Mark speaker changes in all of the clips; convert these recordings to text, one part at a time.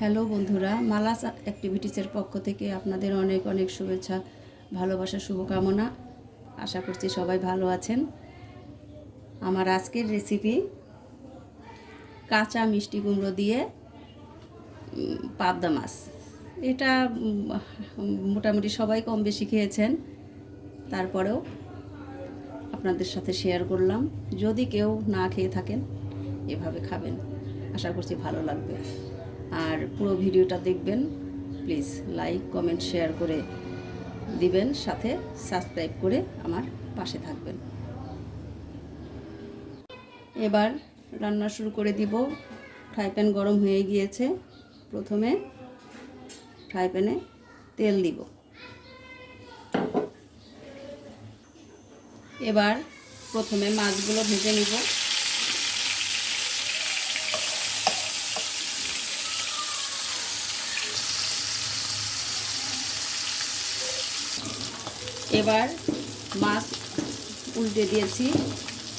Speaker 1: Hello বন্ধুরা, মালাস অ্যাক্টিভিটিসের পক্ষ থেকে আপনাদের অনেক অনেক শুভেচ্ছা, ভালোবাসা, শুভকামনা। আশা করছি সবাই ভালো আছেন। আমার আজকের রেসিপি কাঁচা মিষ্টি কুমড়ো দিয়ে পাবদা মাছ। এটা মোটামুটি সবাই কম বেশি খেয়েছেন, তারপরেও আপনাদের সাথে শেয়ার করলাম। যদি কেউ না খেয়ে থাকেন, এভাবে খাবেন, আশা করছি ভালো লাগবে। আর পুরো ভিডিওটা দেখবেন, প্লিজ লাইক কমেন্ট শেয়ার করে দিবেন, সাথে সাবস্ক্রাইব করে আমার পাশে থাকবেন। এবার রান্না শুরু করে দিব। ফ্রাই প্যান গরম হয়ে গিয়েছে। প্রথমে ফ্রাই প্যানে তেল দিব। এবার প্রথমে মাছগুলো ভেজে নিব। এবার মাছ উল্টে দিয়েছি,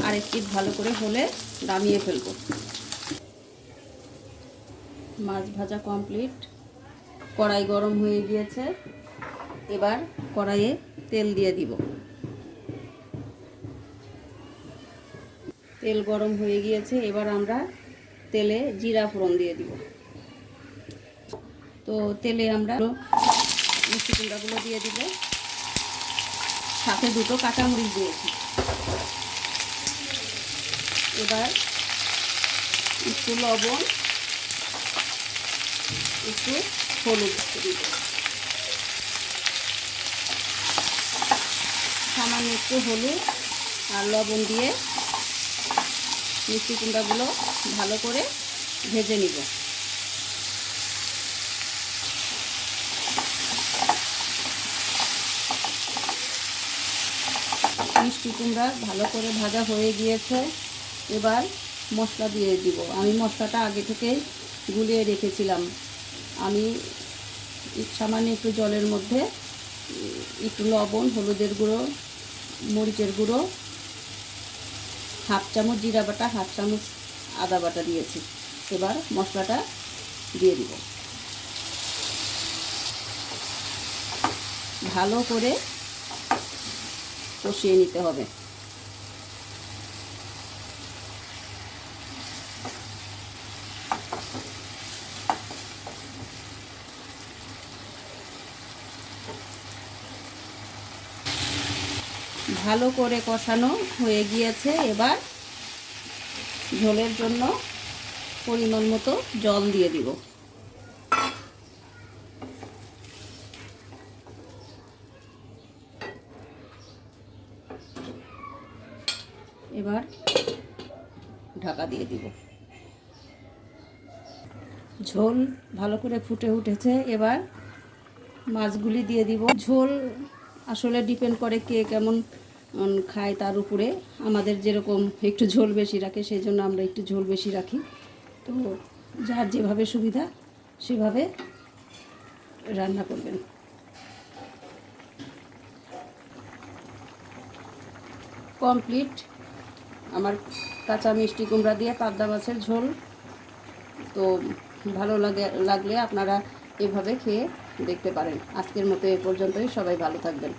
Speaker 1: আর একটু ভালো করে হলে নামিয়ে ফেলব। মাছ ভাজা কমপ্লিট। কড়াই গরম হয়ে গিয়েছে। এবার কড়াইয়ে তেল দিয়ে দিব। তেল গরম হয়ে গিয়েছে। এবার আমরা তেলে জিরা ফোড়ন দিয়ে দিব। তো তেলে আমরা মিষ্টি কুমড়াগুলো দিয়ে দিব, সাথে দুটো কাঁচামরিচ দিয়েছি। এবার একটু লবণ, একটু হলুদ দিব, সামান্য একটু হলুদ আর লবণ দিয়ে মিষ্টি কুমড়াগুলো ভালো করে ভেজে নিব। মিষ্টি কুমড়া ভালো করে ভাজা হয়ে গিয়েছে। এবার মশলা দিয়ে দিব। আমি মশলাটা আগে থেকেই গুলিয়ে রেখেছিলাম। আমি সামান্য একটু জলের মধ্যে একটু লবণ, হলুদের গুঁড়ো, মরিচের গুঁড়ো, হাফ চামচ জিরা বাটা, হাফ চামচ আদা বাটা দিয়েছি। এবার মশলাটা দিয়ে দিব। ভালো করে কষিয়ে নিতে হবে। ভালো করে কষানো হয়ে গিয়েছে। এবার ঝোলের জন্য পরিমাণ মতো জল দিয়ে দিব। এবার ঢাকা দিয়ে দিব। ঝোল ভালো করে ফুটে উঠেছে। এবার মাছগুলি দিয়ে দিব। ঝোল আসলে ডিপেন্ড করে কে কেমন খায় তার উপরে। আমাদের যেরকম একটু ঝোল বেশি রাখে, সেই জন্য আমরা একটু ঝোল বেশি রাখি। তো যার যেভাবে সুবিধা সেভাবে রান্না করবেন। কমপ্লিট আমার কাঁচা মিষ্টি কুমড়া দিয়ে পাবদা মাছের ঝোল। তো ভালো লাগলে আপনারা এভাবে খেয়ে দেখতে পারেন। আজকের মতো এ পর্যন্তই। সবাই ভালো থাকবেন।